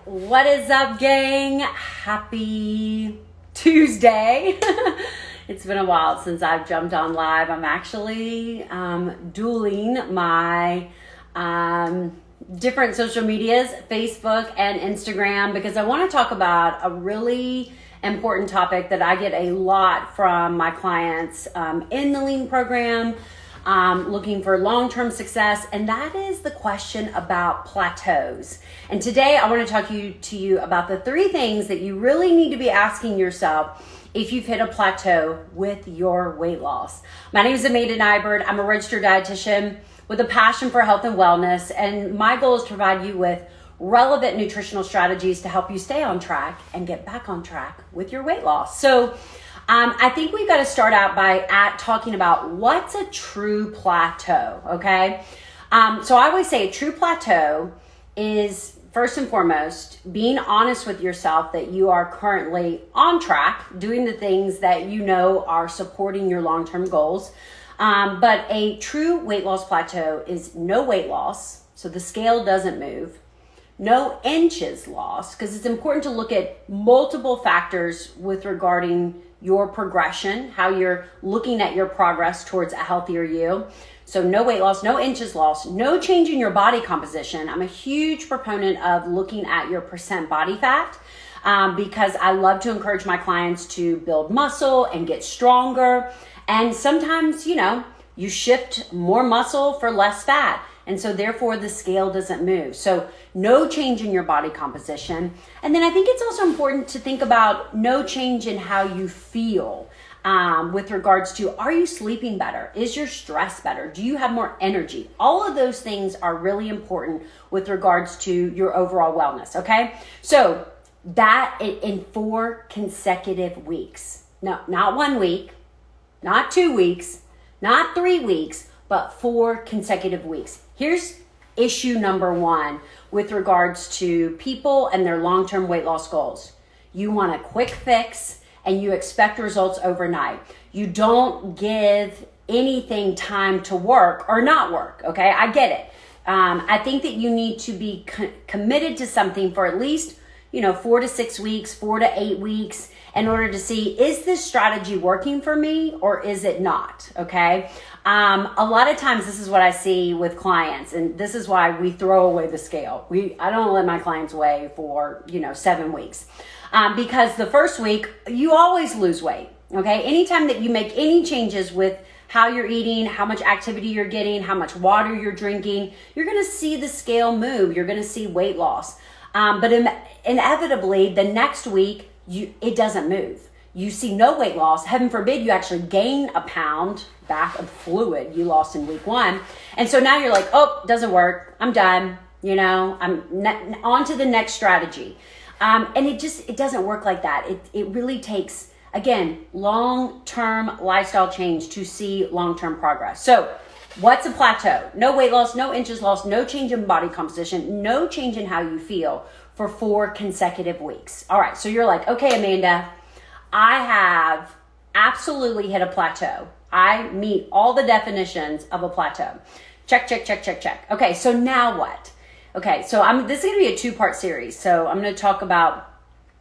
What is up, gang? Happy Tuesday. It's been a while since I've jumped on live. I'm actually dueling my different social medias, Facebook and Instagram, because I want to talk about a really important topic that I get a lot from my clients in the Lean program, looking for long-term success, and that is the question about plateaus. And today I want to talk to you about the 3 things that you really need to be asking yourself if you've hit a plateau with your weight loss. My name is Amanda Nyberg. I'm a registered dietitian with a passion for health and wellness, and my goal is to provide you with relevant nutritional strategies to help you stay on track and get back on track with your weight loss. So I think we've got to start out by talking about what's a true plateau, okay? So I always say a true plateau is, first and foremost, being honest with yourself that you are currently on track, doing the things that you know are supporting your long-term goals. But a true weight loss plateau is no weight loss, so the scale doesn't move. No inches lost, because it's important to look at multiple factors with regarding your progression, how you're looking at your progress towards a healthier you. So no weight loss, no inches lost, no change in your body composition. I'm a huge proponent of looking at your percent body fat because I love to encourage my clients to build muscle and get stronger. And sometimes, you shift more muscle for less fat. And so therefore the scale doesn't move. So no change in your body composition. And then I think it's also important to think about no change in how you feel with regards to, are you sleeping better? Is your stress better? Do you have more energy? All of those things are really important with regards to your overall wellness, okay? So that in 4 consecutive weeks. No, not 1 week, not 2 weeks, not 3 weeks, but 4 consecutive weeks. Here's issue number 1 with regards to people and their long-term weight loss goals. You want a quick fix and you expect results overnight. You don't give anything time to work or not work, okay? I get it. I think that you need to be committed to something for at least 4 to 6 weeks, 4 to 8 weeks, in order to see, is this strategy working for me or is it not, okay? A lot of times this is what I see with clients, and this is why we throw away the scale. I don't let my clients weigh for, 7 weeks. Because the first week, you always lose weight, okay? Anytime that you make any changes with how you're eating, how much activity you're getting, how much water you're drinking, you're gonna see the scale move. You're gonna see weight loss. But inevitably, the next week, it doesn't move. You see no weight loss. Heaven forbid you actually gain a pound back of fluid you lost in week 1. And so now you're like, oh, doesn't work. I'm done. I'm on to the next strategy. And it doesn't work like that. It really takes, again, long-term lifestyle change to see long-term progress. So what's a plateau? No weight loss, no inches lost, no change in body composition, no change in how you feel for 4 consecutive weeks. All right, so you're like, okay, Amanda, I have absolutely hit a plateau. I meet all the definitions of a plateau. Check, check, check, check, check. Okay, so now what? Okay, so this is gonna be a 2-part series. So I'm gonna talk about,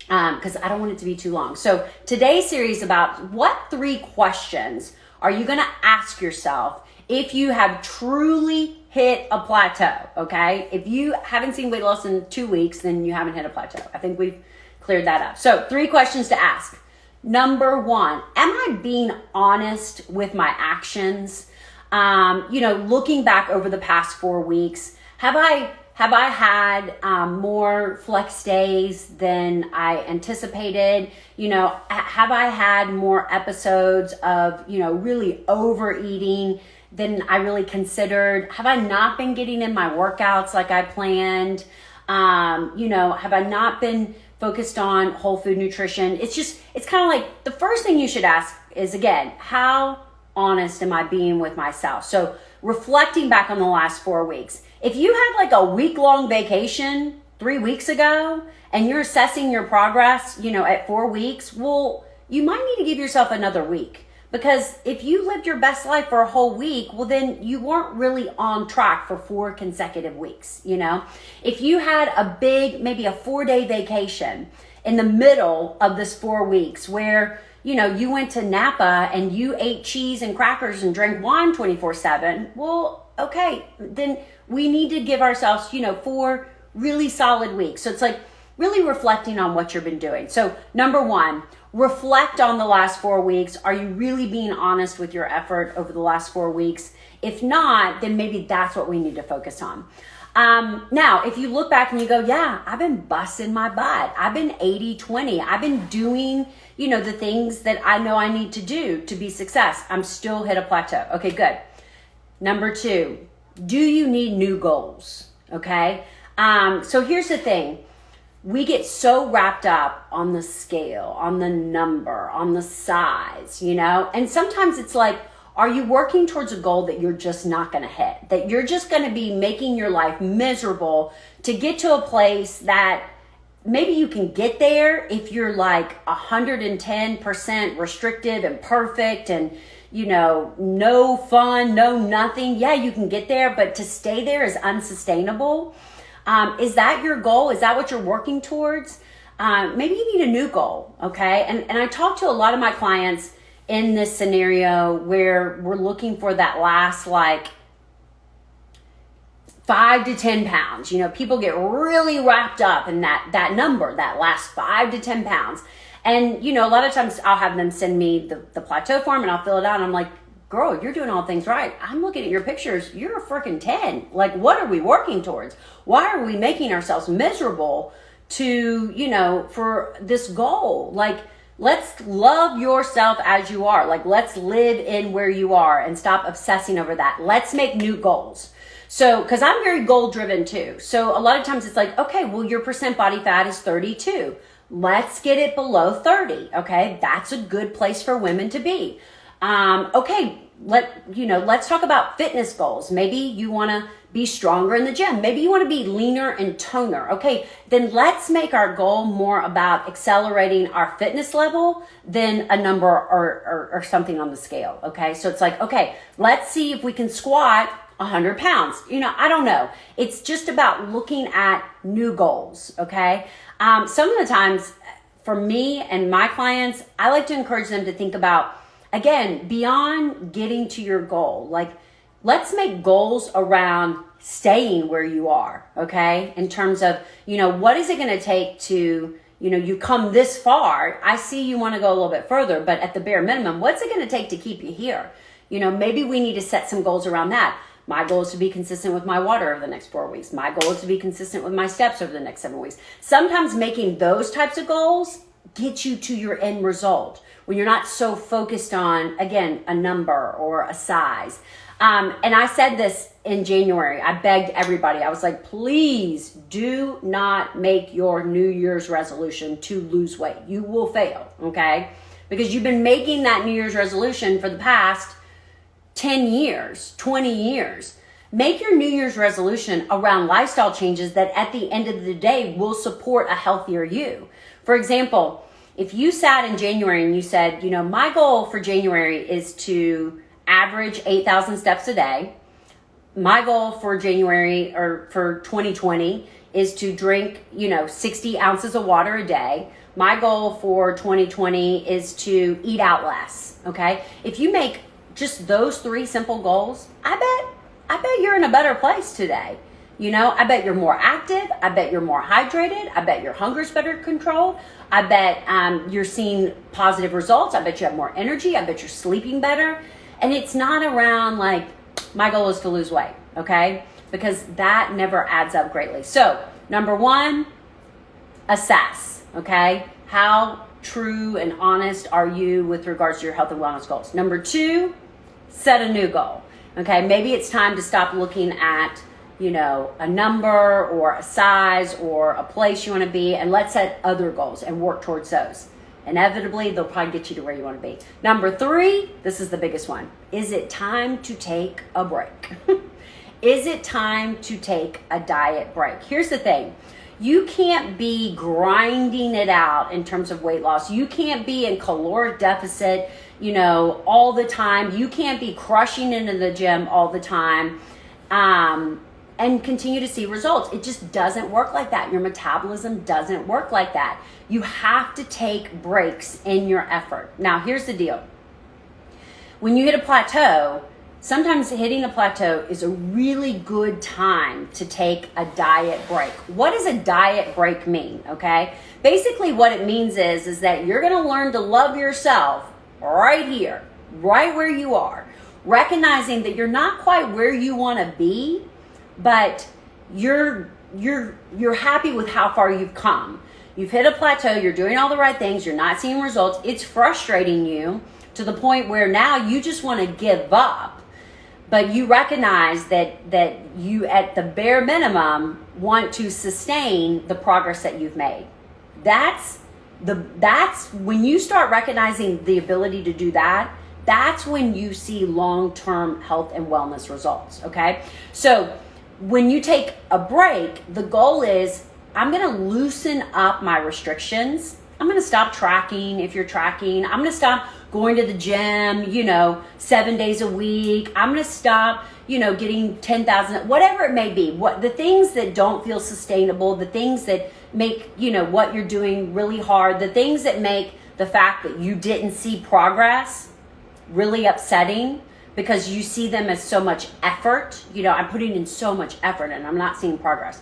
because I don't want it to be too long. So today's series is about what 3 questions are you gonna ask yourself if you have truly hit a plateau, okay? If you haven't seen weight loss in 2 weeks, then you haven't hit a plateau. I think we've cleared that up. So 3 questions to ask. Number 1, am I being honest with my actions? Looking back over the past 4 weeks, have I had more flex days than I anticipated? Have I had more episodes of, really overeating than I really considered? Have I not been getting in my workouts like I planned? Have I not been focused on whole food nutrition? It's kind of like the first thing you should ask is, again, how honest am I being with myself? So reflecting back on the last 4 weeks, if you had like a week-long vacation 3 weeks ago and you're assessing your progress, at 4 weeks, well, you might need to give yourself another week Because if you lived your best life for a whole week, well, then you weren't really on track for 4 consecutive weeks, you know? If you had a big, maybe a 4-day vacation in the middle of this 4 weeks where, you know, you went to Napa and you ate cheese and crackers and drank wine 24/7, well, okay, then we need to give ourselves, you know, 4 really solid weeks. So it's like really reflecting on what you've been doing. So number 1, reflect on the last 4 weeks. Are you really being honest with your effort over the last 4 weeks? If not, then maybe that's what we need to focus on. Now, if you look back and you go, yeah, I've been busting my butt. I've been 80-20. I've been doing, you know, the things that I know I need to do to be success. I'm still hit a plateau. Okay, good. Number 2, do you need new goals? Okay. So here's the thing. We get so wrapped up on the scale, on the number, on the size, you know, and sometimes it's like, are you working towards a goal that you're just not going to hit, that you're just going to be making your life miserable to get to a place that maybe you can get there if you're like 110% restrictive and perfect and, you know, no fun, no nothing. Yeah, you can get there, but to stay there is unsustainable. Is that your goal? Is that what you're working towards? Maybe you need a new goal, okay? And I talk to a lot of my clients in this scenario where we're looking for that last like 5 to 10 pounds. You know, people get really wrapped up in that number, that last 5 to 10 pounds. And, you know, a lot of times I'll have them send me the plateau form and I'll fill it out. And I'm like, girl, you're doing all things right. I'm looking at your pictures. You're a freaking 10. Like, what are we working towards? Why are we making ourselves miserable to, you know, for this goal? Like, let's love yourself as you are. Like, let's live in where you are and stop obsessing over that. Let's make new goals. So, because I'm very goal driven too. So a lot of times it's like, okay, well, your percent body fat is 32. Let's get it below 30. Okay. That's a good place for women to be. Okay, let's talk about fitness goals. Maybe you want to be stronger in the gym. Maybe you want to be leaner and toner. Okay, then let's make our goal more about accelerating our fitness level than a number or something on the scale. Okay, so it's like, okay, let's see if we can squat 100 pounds. You know, I don't know. It's just about looking at new goals. Okay, some of the times for me and my clients, I like to encourage them to think about, again, beyond getting to your goal, like let's make goals around staying where you are, okay? In terms of, you know, what is it going to take to, you know, you come this far. I see you want to go a little bit further, but at the bare minimum, what's it going to take to keep you here? You know, maybe we need to set some goals around that. My goal is to be consistent with my water over the next 4 weeks. My goal is to be consistent with my steps over the next 7 weeks. Sometimes making those types of goals get you to your end result when you're not so focused on, again, a number or a size. And I said this in January. I begged everybody. I was like, please do not make your New Year's resolution to lose weight. You will fail, okay? Because you've been making that New Year's resolution for the past 10 years, 20 years. Make your New Year's resolution around lifestyle changes that at the end of the day will support a healthier you. For example, if you sat in January and you said, you know, my goal for January is to average 8,000 steps a day. My goal for January or for 2020 is to drink, you know, 60 ounces of water a day. My goal for 2020 is to eat out less, okay? If you make just those 3 simple goals, I bet you're in a better place today. You know, I bet you're more active. I bet you're more hydrated. I bet your hunger's better controlled. I bet you're seeing positive results. I bet you have more energy. I bet you're sleeping better. And it's not around like, my goal is to lose weight, okay? Because that never adds up greatly. So, number 1, assess, okay? How true and honest are you with regards to your health and wellness goals? Number 2, set a new goal, okay? Maybe it's time to stop looking at, you know, a number or a size or a place you want to be, and let's set other goals and work towards those. Inevitably, they'll probably get you to where you want to be. Number 3, this is the biggest one. Is it time to take a break? Is it time to take a diet break? Here's the thing. You can't be grinding it out in terms of weight loss. You can't be in caloric deficit, all the time. You can't be crushing into the gym all the time and continue to see results. It just doesn't work like that. Your metabolism doesn't work like that. You have to take breaks in your effort. Now, here's the deal. When you hit a plateau, sometimes hitting a plateau is a really good time to take a diet break. What does a diet break mean, okay? Basically what it means is that you're gonna learn to love yourself right here, right where you are, recognizing that you're not quite where you wanna be, but you're happy with how far you've come. You've hit a plateau, you're doing all the right things, you're not seeing results, it's frustrating you to the point where now you just wanna give up. But you recognize that you, at the bare minimum, want to sustain the progress that you've made. That's when you start recognizing the ability to do that, that's when you see long-term health and wellness results, okay? So when you take a break, the goal is, I'm gonna loosen up my restrictions. I'm gonna stop tracking if you're tracking. I'm gonna stop going to the gym, 7 days a week. I'm gonna stop, getting 10,000, whatever it may be. The things that don't feel sustainable, the things that make, what you're doing really hard, the things that make the fact that you didn't see progress really upsetting because you see them as so much effort. I'm putting in so much effort and I'm not seeing progress.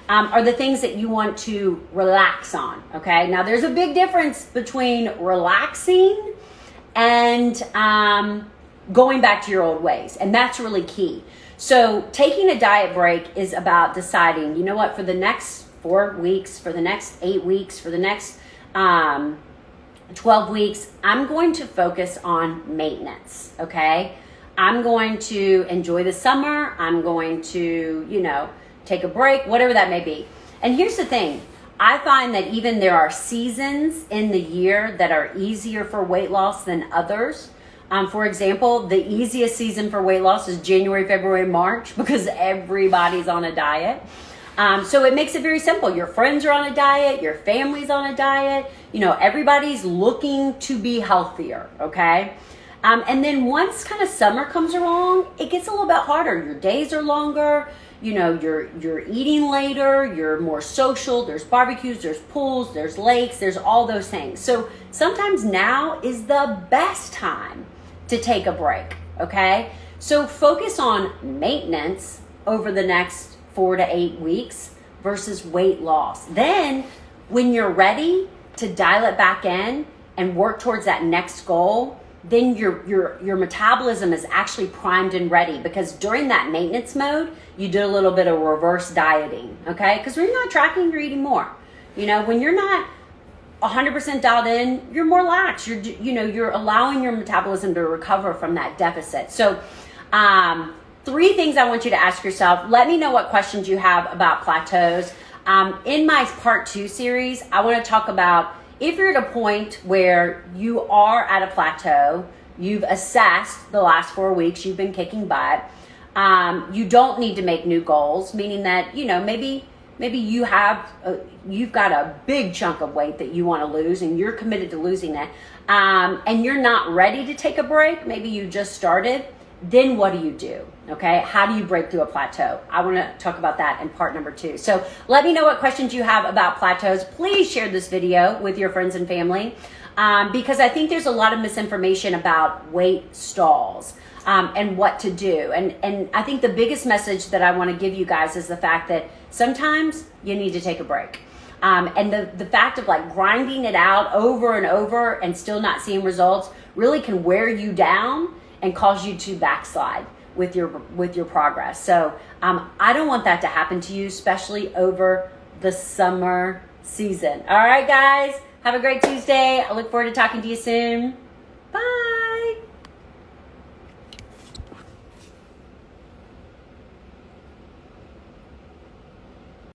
Are the things that you want to relax on, okay? Now, there's a big difference between relaxing and going back to your old ways. And that's really key. So taking a diet break is about deciding, for the next 4 weeks, for the next 8 weeks, for the next 12 weeks, I'm going to focus on maintenance, okay? I'm going to enjoy the summer. I'm going to, take a break, whatever that may be. And here's the thing. I find that even there are seasons in the year that are easier for weight loss than others. For example, the easiest season for weight loss is January, February, March, because everybody's on a diet. So it makes it very simple. Your friends are on a diet, your family's on a diet, everybody's looking to be healthier, okay? And then once kind of summer comes along, it gets a little bit harder. Your days are longer. You're eating later, you're more social, there's barbecues, there's pools, there's lakes, there's all those things. So sometimes now is the best time to take a break, okay? So focus on maintenance over the next 4 to 8 weeks versus weight loss. Then when you're ready to dial it back in and work towards that next goal, then your metabolism is actually primed and ready, because during that maintenance mode, you did a little bit of reverse dieting, okay? Because when you're not tracking, you're eating more. When you're not 100% dialed in, you're more lax. You're allowing your metabolism to recover from that deficit. So 3 things I want you to ask yourself. Let me know what questions you have about plateaus. In my part 2 series, I want to talk about if you're at a point where you are at a plateau, you've assessed the last 4 weeks, you've been kicking butt, you don't need to make new goals, meaning that, maybe you've got a big chunk of weight that you want to lose and you're committed to losing it, and you're not ready to take a break, maybe you just started, then what do? Okay, how do you break through a plateau? I want to talk about that in part number 2. So let me know what questions you have about plateaus. Please share this video with your friends and family, because I think there's a lot of misinformation about weight stalls and what to do. And I think the biggest message that I want to give you guys is the fact that sometimes you need to take a break. And the fact of grinding it out over and over and still not seeing results really can wear you down and cause you to backslide with your progress. So I don't want that to happen to you, especially over the summer season. All right, guys, have a great Tuesday. I look forward to talking to you soon. Bye.